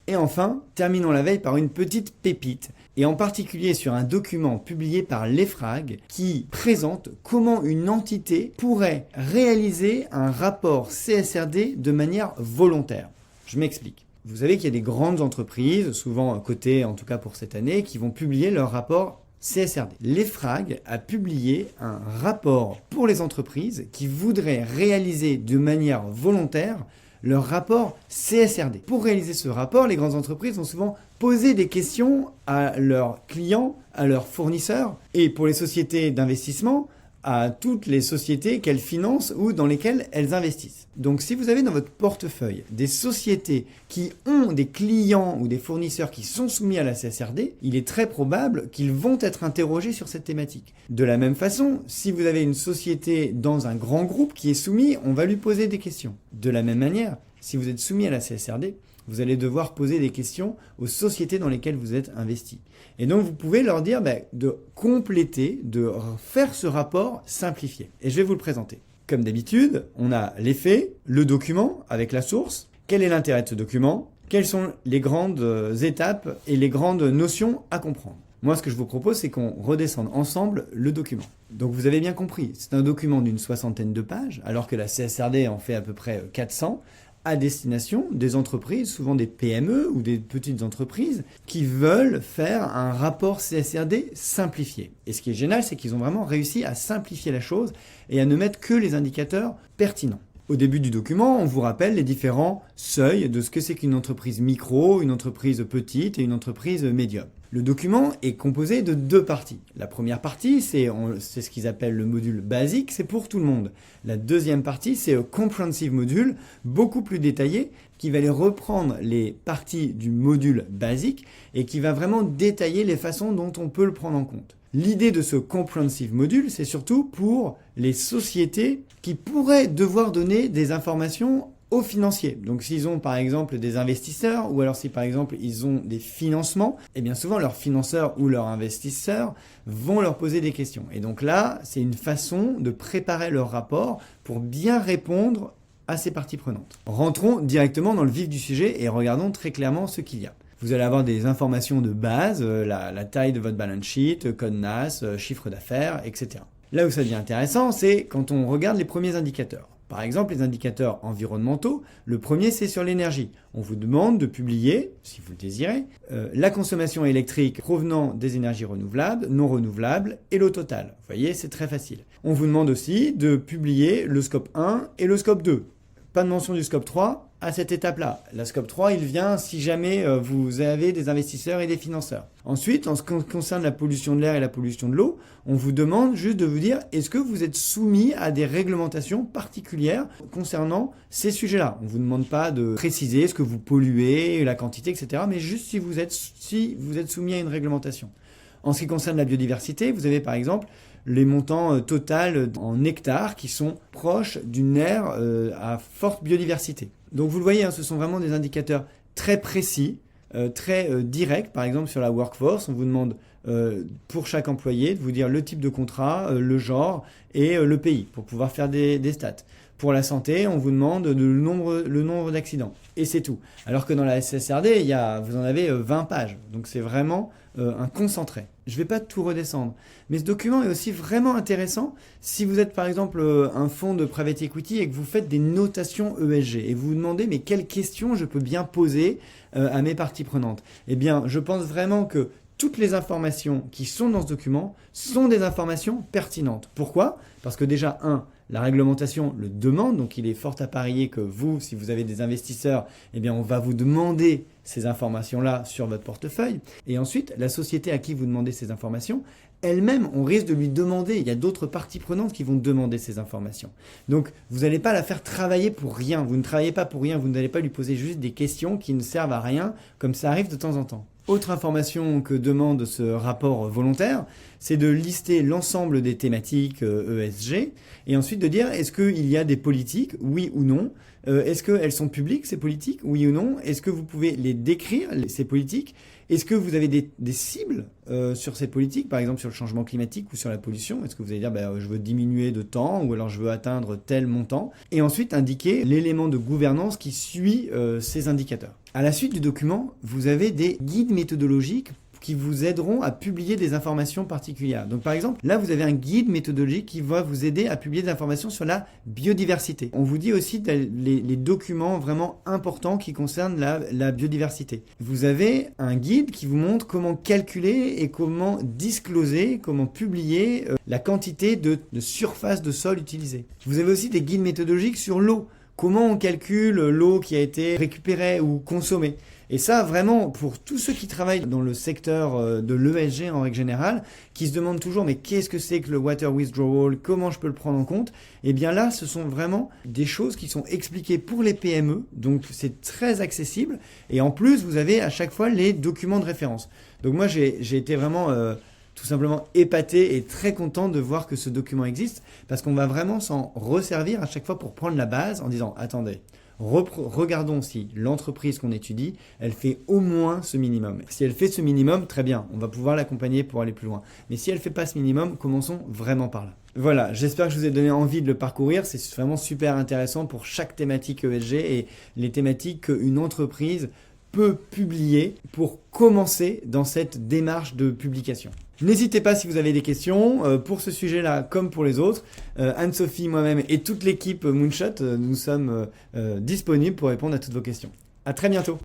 Et enfin, terminons la veille par une petite pépite, et en particulier sur un document publié par l'EFRAG qui présente comment une entité pourrait réaliser un rapport CSRD de manière volontaire. Je m'explique. Vous savez qu'il y a des grandes entreprises, souvent cotées en tout cas pour cette année, qui vont publier leur rapport CSRD. L'EFRAG a publié un rapport pour les entreprises qui voudraient réaliser de manière volontaire leur rapport CSRD. Pour réaliser ce rapport, les grandes entreprises vont souvent poser des questions à leurs clients, à leurs fournisseurs, et pour les sociétés d'investissement, à toutes les sociétés qu'elles financent ou dans lesquelles elles investissent. Donc si vous avez dans votre portefeuille des sociétés qui ont des clients ou des fournisseurs qui sont soumis à la CSRD, il est très probable qu'ils vont être interrogés sur cette thématique. De la même façon, si vous avez une société dans un grand groupe qui est soumis, on va lui poser des questions. De la même manière, si vous êtes soumis à la CSRD, vous allez devoir poser des questions aux sociétés dans lesquelles vous êtes investi. Et donc, vous pouvez leur dire de compléter, de faire ce rapport simplifié. Et je vais vous le présenter. Comme d'habitude, on a les faits, le document avec la source. Quel est l'intérêt de ce document? Quelles sont les grandes étapes et les grandes notions à comprendre? Moi, ce que je vous propose, c'est qu'on redescende ensemble le document. Donc, vous avez bien compris, c'est un document d'une 60aine de pages, alors que la CSRD en fait à peu près 400, à destination des entreprises, souvent des PME ou des petites entreprises, qui veulent faire un rapport CSRD simplifié. Et ce qui est génial, c'est qu'ils ont vraiment réussi à simplifier la chose et à ne mettre que les indicateurs pertinents. Au début du document, on vous rappelle les différents seuils de ce que c'est qu'une entreprise micro, une entreprise petite et une entreprise médium. Le document est composé de deux parties. La première partie, c'est ce qu'ils appellent le module basique, c'est pour tout le monde. La deuxième partie, c'est un comprehensive module, beaucoup plus détaillé, qui va aller reprendre les parties du module basique et qui va vraiment détailler les façons dont on peut le prendre en compte. L'idée de ce comprehensive module, c'est surtout pour les sociétés qui pourraient devoir donner des informations aux financiers. Donc s'ils ont par exemple des investisseurs ou alors si par exemple ils ont des financements, eh bien souvent leurs financeurs ou leurs investisseurs vont leur poser des questions. Et donc là, c'est une façon de préparer leur rapport pour bien répondre à ces parties prenantes. Rentrons directement dans le vif du sujet et regardons très clairement ce qu'il y a. Vous allez avoir des informations de base, la taille de votre balance sheet, code NAS, chiffre d'affaires, etc. Là où ça devient intéressant, c'est quand on regarde les premiers indicateurs. Par exemple, les indicateurs environnementaux, le premier c'est sur l'énergie. On vous demande de publier, si vous le désirez, la consommation électrique provenant des énergies renouvelables, non renouvelables et l'eau totale. Vous voyez, c'est très facile. On vous demande aussi de publier le scope 1 et le scope 2. Pas de mention du scope 3 à cette étape-là. La scope 3, il vient si jamais vous avez des investisseurs et des financeurs. Ensuite, en ce qui concerne la pollution de l'air et la pollution de l'eau, on vous demande juste de vous dire est-ce que vous êtes soumis à des réglementations particulières concernant ces sujets-là. On ne vous demande pas de préciser ce que vous polluez, la quantité, etc. mais juste si vous êtes soumis à une réglementation. En ce qui concerne la biodiversité, vous avez par exemple les montants total en hectares qui sont proches d'une aire à forte biodiversité. Donc vous le voyez, ce sont vraiment des indicateurs très précis, très directs. Par exemple sur la workforce, on vous demande pour chaque employé de vous dire le type de contrat, le genre et le pays pour pouvoir faire des stats. Pour la santé, on vous demande le nombre d'accidents. Et c'est tout. Alors que dans la CSRD, vous en avez 20 pages. Donc c'est vraiment un concentré. Je ne vais pas tout redescendre. Mais ce document est aussi vraiment intéressant si vous êtes par exemple un fonds de private equity et que vous faites des notations ESG et vous vous demandez mais quelles questions je peux bien poser à mes parties prenantes. Eh bien, je pense vraiment que toutes les informations qui sont dans ce document sont des informations pertinentes. Pourquoi? Parce que déjà, la réglementation le demande, donc il est fort à parier que vous, si vous avez des investisseurs, eh bien on va vous demander ces informations-là sur votre portefeuille. Et ensuite, la société à qui vous demandez ces informations, elle-même, on risque de lui demander, il y a d'autres parties prenantes qui vont demander ces informations. Donc, vous n'allez pas la faire travailler pour rien. Vous ne travaillez pas pour rien, vous n'allez pas lui poser juste des questions qui ne servent à rien, comme ça arrive de temps en temps. Autre information que demande ce rapport volontaire, c'est de lister l'ensemble des thématiques ESG et ensuite de dire est-ce qu'il y a des politiques, oui ou non, Est-ce qu'elles sont publiques, ces politiques, oui ou non? Est-ce que vous pouvez les décrire, ces politiques? Est-ce que vous avez des cibles sur ces politiques, par exemple sur le changement climatique ou sur la pollution? Est-ce que vous allez dire je veux diminuer de temps ou alors je veux atteindre tel montant? Et ensuite indiquer l'élément de gouvernance qui suit ces indicateurs. À la suite du document, vous avez des guides méthodologiques qui vous aideront à publier des informations particulières. Donc par exemple, là vous avez un guide méthodologique qui va vous aider à publier des informations sur la biodiversité. On vous dit aussi les documents vraiment importants qui concernent la biodiversité. Vous avez un guide qui vous montre comment calculer et comment discloser, comment publier la quantité de surface de sol utilisée. Vous avez aussi des guides méthodologiques sur l'eau. Comment on calcule l'eau qui a été récupérée ou consommée. Et ça, vraiment, pour tous ceux qui travaillent dans le secteur de l'ESG en règle générale, qui se demandent toujours, mais qu'est-ce que c'est que le water withdrawal? Comment je peux le prendre en compte? Eh bien là, ce sont vraiment des choses qui sont expliquées pour les PME, donc c'est très accessible. Et en plus, vous avez à chaque fois les documents de référence. Donc moi, j'ai été vraiment tout simplement épaté et très content de voir que ce document existe, parce qu'on va vraiment s'en resservir à chaque fois pour prendre la base en disant, attendez, regardons si l'entreprise qu'on étudie, elle fait au moins ce minimum. Si elle fait ce minimum, très bien, on va pouvoir l'accompagner pour aller plus loin. Mais si elle ne fait pas ce minimum, commençons vraiment par là. Voilà, j'espère que je vous ai donné envie de le parcourir. C'est vraiment super intéressant pour chaque thématique ESG et les thématiques qu'une entreprise peut publier pour commencer dans cette démarche de publication. N'hésitez pas si vous avez des questions pour ce sujet-là comme pour les autres. Anne-Sophie, moi-même et toute l'équipe Moonshot, nous sommes disponibles pour répondre à toutes vos questions. À très bientôt.